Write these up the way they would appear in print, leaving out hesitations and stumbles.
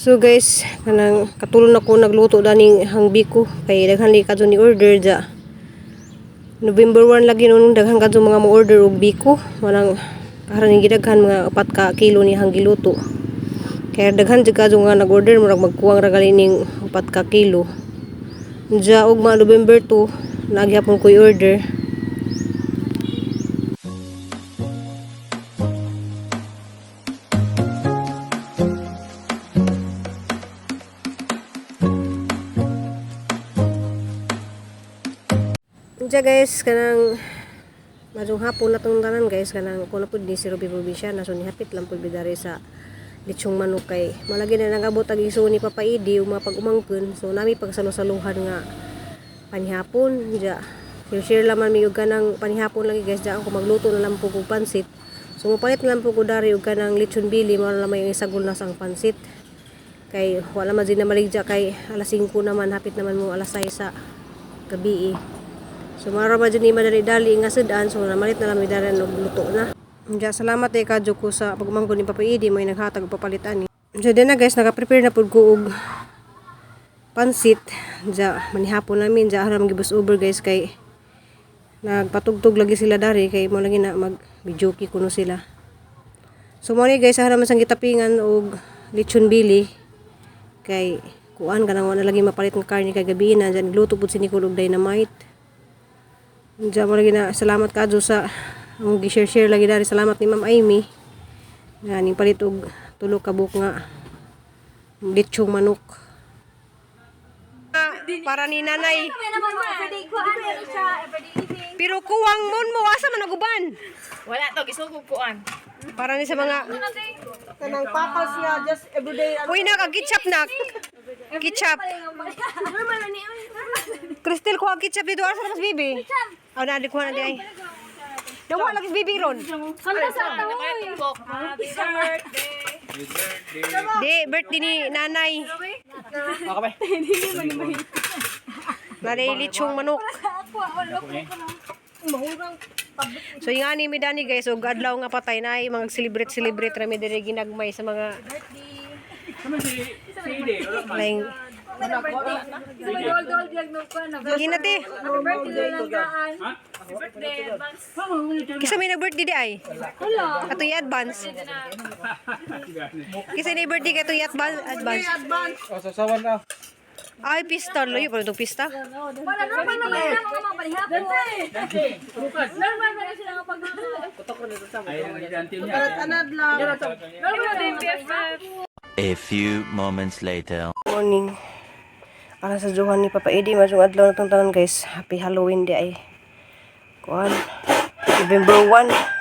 So guys, kanang katulon ako nagluto daning hangbi ko kay daghan li kadto ni order ja. November 1 lagi nun daghan kadto mga mo order og biko. Manang karon ni gidaghan mga 4 ka kilo ni hanggiluto. Kaya daghan jud kadto nga nag-order murag magkuwang ra gali ning 4 ka kilo. Ja og mga November 2 nagyapon ko order. Diya guys, kanang madung hapon na itong tanan guys, kanang kuna po ni si Ruby Provincia na so nihapit lang po bidari sa litsong manok kay malagi na nangabot ang iso ni Papa Idi o mga pag-umangkon. So nami pagsalusaluhan nga panihapon. Diya, share laman may uga ng panihapon lagi guys. Diya ako magluto na lang po kong pansit. So mapalit na lang po ko dari uga ng lechon bili, mara lang may isagol na sang pansit. Kay wala man din na maligja kay alas 5 naman, hapit naman mo alas 6 sa gabi So mara ba dyan ni madali-dali nga sudan, so namalit na lang may daran luto na. Diya, salamat eh kadyo ko sa pagmangko ni Papa Idi, may naghatag papalitan ni. Diya din na guys, naka-prepare na po ko og pansit. Diya, manihapon namin, diya haram gibus over guys kay nagpatugtog lagi sila dari kay mo lagi na mag-videoki kuno sila. So mo ni guys, haram sang gitapingan og lechon bili kay kuan kanang wala lagi mapalit ng karne kay gabi na diyan luto pud sini ko og dynamite. Diyan mo lagi na salamat kadyo sa ang gi-share lagi dari. Salamat ni Ma'am Amy nga ning palit og tulo ka buok nga lechong manok para ni nanay. Pero kuwang mon mo asa man naguban? Wala to gisugod kuan. Para ni sa mga kanang papas niya just everyday. uy na kag ketchup na. Ketchup. Crystal ko ketchup dito asa mas bibi. Aw na di ko na di ay. Dawa lagi bibi ron. Sanda sa tawo. Happy birthday. Di birthday ni nanay. Okay. Nari lechong manok. So yung ani mi dani guys, og adlaw nga patay na mga celebrate ra mi diri ginagmay sa mga laing ginati. Kisa may nag-birthday di ay? Ato yung advance. Kisa may birthday ka ito yung advance. Oh, sasawan na. Ay, pista. Layo pa itong pista. A few moments later. Morning. Para sa Johan ni Papa Edi, masong adlaw na itong tanan guys. Happy Halloween di ay. Kuan. November 1.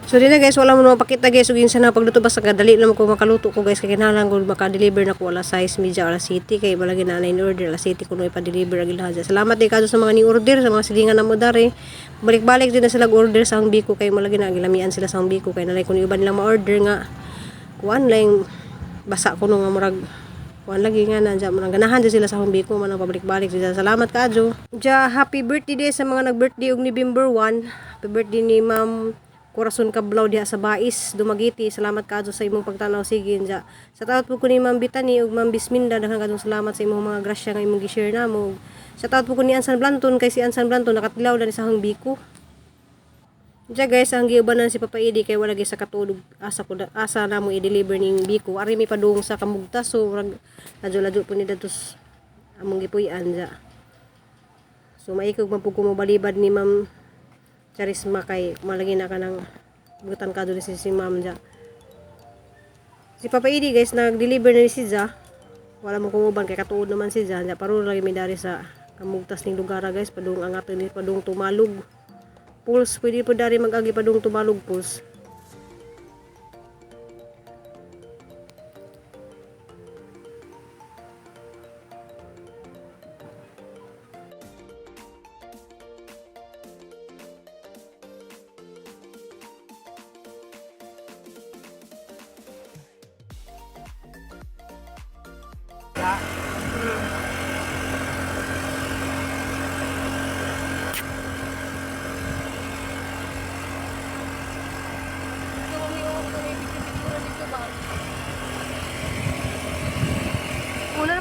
So di na guys, wala mo mapakita guys. Ug insa na pagluto basta kadali lang ko makaluto ko guys. Kaya kinahanglan ko maka-deliver na ko alas 6 media alas city. Kaya balagi na in order alas city kuno ipa-deliver agil haja. Salamat din kadto sa mga ni order, sa mga silingan na mo dari. Balik-balik din na sila order sa ang biko kay malagi na gilamian sila sa ang biko kay nalay kun iban nilang ma-order nga kuan lang basa kuno nga murag kuan lagi nga na dyan murag ganahan din sila sa ang biko man pabalik-balik sila. Salamat kadyo. Ja, happy birthday day sa mga nag-birthday og November 1. Happy birthday ni Ma'am Corazon Cablaw diha sa Bais, Dumaguete. Salamat kadto sa imong pagtanaw sige ja. Sa taot po ko ni Ma'am Bitani ug Ma'am Bisminda, daghang kadtong salamat sa imong mga grasya nga imong gi-share namo. Sa taot po ko ni Ansan Blanton kay si Ansan Blanton nakatilaw na sa hang biko. Ja guys, ang giubanan si Papa Idi kay wala gyud sa katulog asa na mo i-deliver ning biko. Ari mi padung sa Kamugtas so radyo po ni datos among gipuy-an ja. So maikog man pud ko mo balibad ni Ma'am Charisma kay malagi na ka ng butan ka doon si Ma'am ja. Si Papa Idi guys nag-deliver na ni si Ja. Wala mo kumuban kay katuod naman si Ja. Paro lagi mi dari sa Kamugtas ning lugar guys, padung ang ato ni padung Tumalog. Pulse pwede po dari mag-agi padung Tumalog pulse.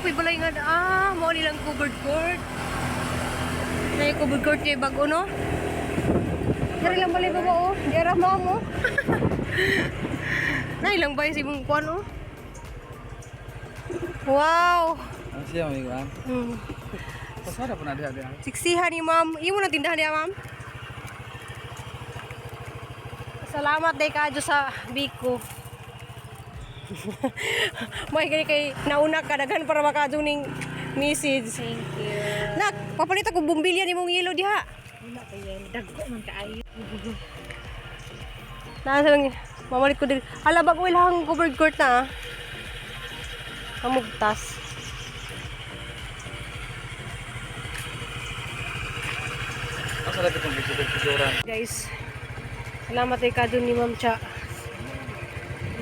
napoy balay nga mo nilang covered court. Na yung covered court kay bago no. Dari lang balay ba mo? Di ara mo. Na ilang bay si mong kuan oh. Wow. Ano siya may kuan? Pasara po na diha. Siksihan ni ma'am. Imo na tindahan niya ma'am. Salamat day kadyo sa Biko. May gani kay nauna ka daghan para makadyo ning message. Thank you. Nak, papalit ako bumbilya ni mong yelo diha. Wala pa yan. Dagko man kaayo. Nasa lang mamalit ko din. Hala bag lang covered court na. Kamugtas. Ang sarap itong pisuran. Guys, salamat ay kadyo ni Ma'am Cha.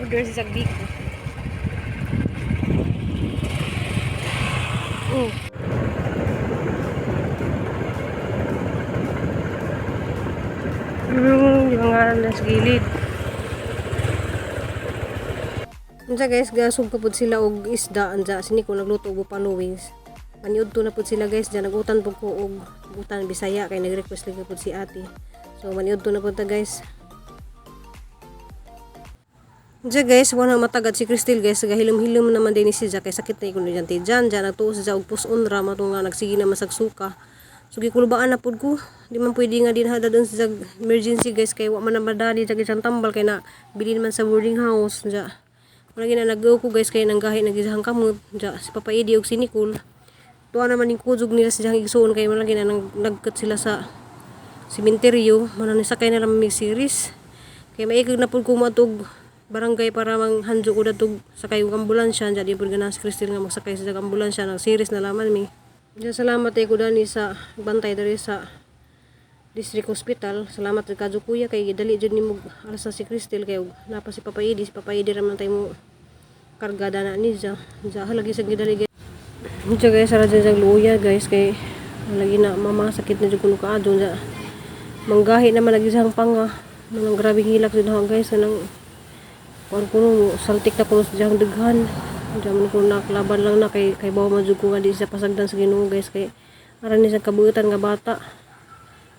Order si Sagbik. Di ba nga nasa gilid. Anja guys, gasog pa pud sila og isda anja sini ko nagluto og buffalo wings. Maniud to na pud sila guys, diyan nagutan pud ko og butan Bisaya kay nag-request lang pud si ate. So maniud to na pud ta guys. Anja guys, wala matagad si Crystal guys, gahilom-hilom naman din ni siya kay sakit na ikon diyan tijan, diyan nagtuo siya og puson ra mato nga nagsige na masagsuka. So gikulbaan na pud ko. Di man pwede nga din hada doon sa emergency guys kay wa man na madali sa isang tambal kay na bilin man sa boarding house ja. Wala gina nag-go ko guys kay nanggahi nagisahang kamot ja si Papa Edi og si Nicole. Tuwa naman ning kuzog nila sa dihang igsoon kay wala gina nagkat sila sa sementeryo, man ni sakay na lang may series. Kay maikag na pud ko matog barangay para manghanjo ko datog sakay og ambulansya ja di pud gana si Crystal nga magsakay sa ambulansya nang series na laman mi. Ja, salamat ay ko dani sa bantay diri sa District Hospital. Salamat kay kadyo kuya kay dali jud nimo alas sa si Crystal kay napa si Papa Edi raman tay mo kargada na ni ja. Ja halagi sa gidali guys. Ja guys ara jud luya guys kay lagi na mama sakit na jud kuno kaadto ja. Manggahi naman lagi sa panga. Manang grabing hilak jud ha guys nang kuno saltik na kuno sa jang daghan. Jaman ko naklaban lang na kay bawa man jud ko nga di sa pasagdan sa Ginoo guys kay ara ni sa kabuutan nga bata.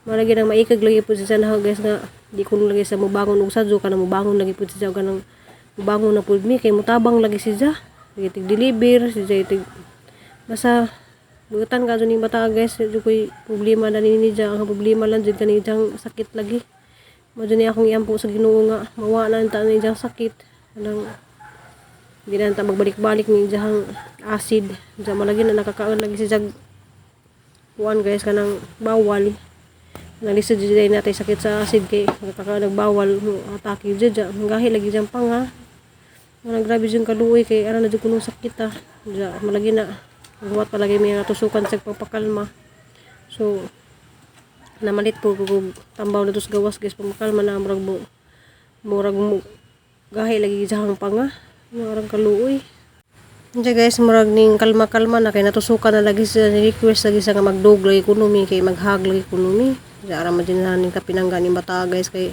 Malagi nang maikag lagi po siya na guys nga di ko lagi sa mubangon og sadyo kana mubangon lagi po siya kanang mubangon na pud mi kay mutabang lagi siya. Tig deliver siya tig basta buutan ka ni bata guys jud koy problema na ni niya ang problema lang jud kani jang sakit lagi. Mo ni akong iampo sa Ginoo nga mawa na ta ni jang sakit kanang di na ta magbalik-balik ni jang acid. Diyan malagi na nakakaon lagi siya kuan guys kanang bawal. Nalisod jud natay sakit sa acid kay nagkakaanagbawal atake jud ja ngahi lagi jang panga wala grabe jud kaluoy kay ara na jud kuno sakit ja malagi na huwat pa lagi may natusukan sa pagpakalma so namalit po ko tambaw na tos gawas guys pamakalma na murag mo gahi lagi jang panga marang kaluoy. Diyan guys, murag ning kalma-kalma na kay natusukan na lagi sa request lagi sa nga magdog lagi kuno mi kay maghag lagi kuno mi. Diyan ara man din ning kapinanggan ni bata guys kay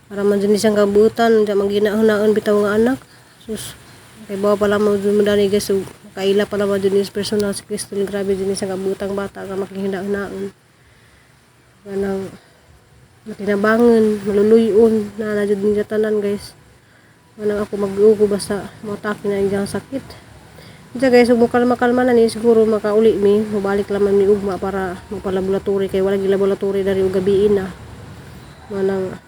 ara man din siyang kabutan, diyan maginahunaon bitaw nga anak. Sus kay bawa pala mo jud madani guys, so, kaila pala mo jud personal si Crystal grabe din siyang kabutang bata nga makihinda-hunaon. Kanang matinabangon, maluluyon na jud ni tanan guys. Manang ako mag-ugo basta matake na iyang sakit. Diyan guys, ug kalma-kalma na ni siguro makauli mi, mabalik laman mi ugma para magpa-laboratory kay wala gi laboratory dari ug gabiin na. Manang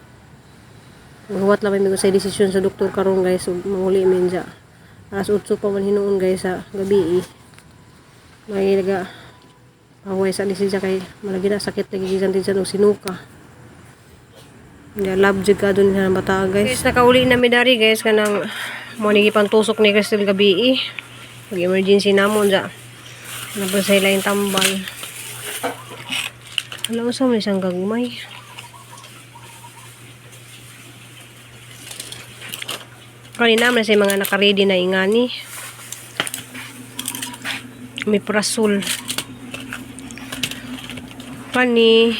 maghuwat laman mi sa desisyon sa doktor karon guys, ug manguli mi diya. Alas 8 pa man hinuon guys sa gabi. May naga paway sa desisyon kay malagi na sakit lagi gisan din sa sinuka. Ya love jud ka dun sa bata guys. Guys nakauli na mi dari guys kanang mo ni gipantusok ni Crystal gabi. Pag emergency namon ja. Nabasay lain tambal. Alam sa may isang gagmay. Kanina man sa mga naka-ready na ingani. May prasol. Kani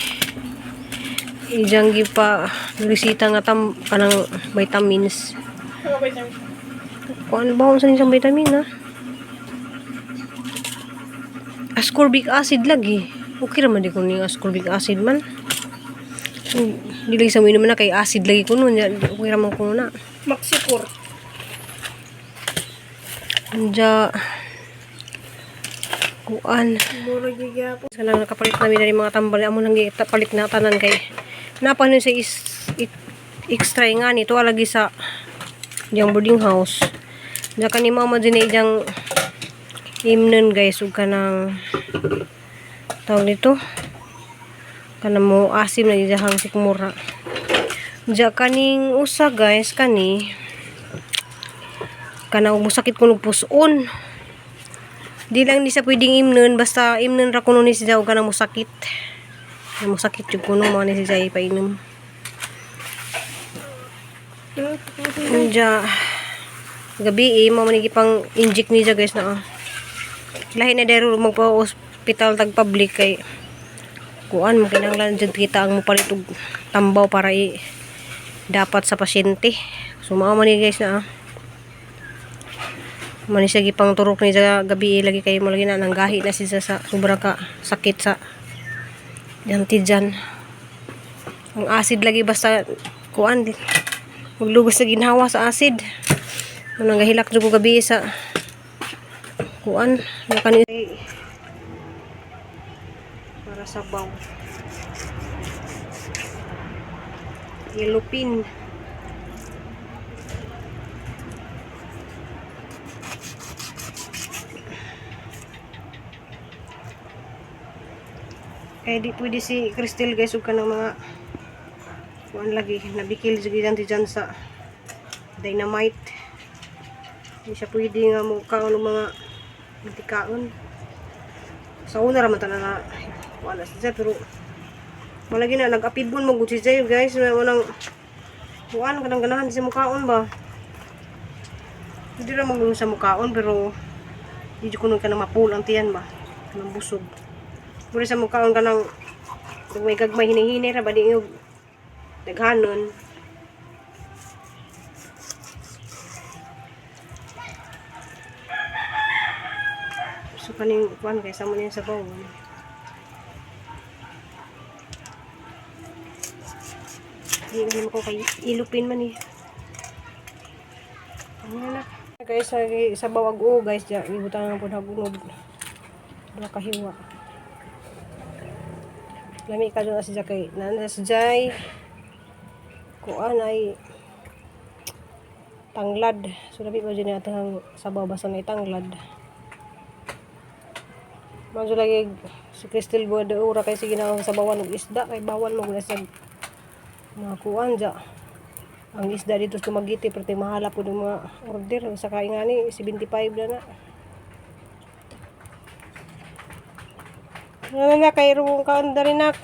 ijanggi pa risita nga kanang vitamins. Kuan ba sa isang vitamin ha? ascorbic acid lagi. Okay raman di ko ni ascorbic acid man. Dili sa mo na kay acid lagi kuno nya. Okay raman kuno na. Maxicur. Anja kuan. Mura gigapo. Sana nakapalit namin dari mga tambal amo nang palit na tanan kay napanon sa extra nga nito lagi sa diyang boarding house. Diya ka ni mama din diyang imnon guys ug kanang tawag nito kanang mo asim na diyang sikmura. Diya kaning usa guys kani kanang musakit kuno puson. Di lang ni sa pwedeng imnon basta imnon ra kuno ni siya ug kanang musakit. Musakit jud kuno mo ni siya ipainom. Anja gabi mo man pang inject ni siya guys na. Lahi na dero magpa-hospital tag public kay kuan mo kinahanglan jud kita ang mopalit og tambaw para dapat sa pasyente. So mao man ni guys na. Mani siya gipang turok ni sa gabi lagi kay mo lagi na nanggahi na siya sa sobrang ka sakit sa tiyan. Ang acid lagi basta kuan maglugos sa ginhawa sa acid. Nanggahilak jud ko gabi sa kuan na kani para sa baw. Ilupin. Kaya di pwede si Crystal guys ug kanang mga kuan lagi nabikil jud dyan sa dynamite. Hindi siya pwede nga mo kaon ng mga antikaon. Sa una raman ta na wala siya pero malagi na nag-apidbon mo gud siya guys mo nang kuan kanang ganahan siya mo kaon ba. Hindi ra mo sa mukaon pero di jud kuno kanang mapul ang tiyan ba kanang busog. Puro sa mukaon ka ng kung may gagmay hinihinay ra ba di yung naghanon. So kaning kuan kaysa mo niya sa bawo. Hindi mo ko kay ilupin man eh. Ano na guys sa bawag o guys ja ibutan po nagunod. Dua kahiwa. Lami ka doon na si Jay. Nanda si Jay. Kuan ay tanglad. So, labi ko dyan natin ang sabaw basta na itanglad. Manso lagi si Crystal buwada ura kay sige na sabawan ng isda. Kay bawal mo gula sa mga kuan dyan. Ang isda dito sa Magiti. Pero mahala po ng mga order. Sa kaingani, 75 na na. Ano na kay ruwong kaon dari nak.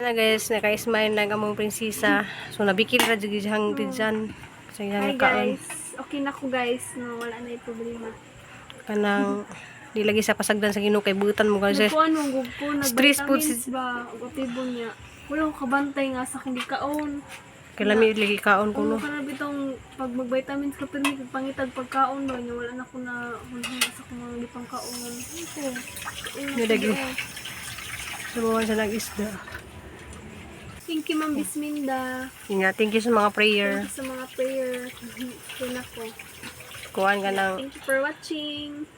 Na guys, naka-smile lang among prinsesa. So nabikil ra jud hang tidyan sa Hi iyang kaon. guys. Okay na ko guys. No, wala na yung problema. Kanang di lagi sa pasagdan sa Ginoo kay butan mo kasi. Nagkuhan mong gugpo. Stress po Nag-vitamins ba? Ugapibon niya. Wala ko kabantay nga sa akong gikaon. Kay lami lagi kaon ko no. Kung ka na bitong pag mag-vitamins ka pero may pangitag pagkaon ba niya wala na ko na hunhun sa akong mga lipang kaon. Ito. Nilagi. Subukan sa nag-isda. Thank you Ma'am Bisminda. Thank you sa mga prayer. Thank you sa mga prayer. Yun ako. Kuhan ka ng Thank you for watching.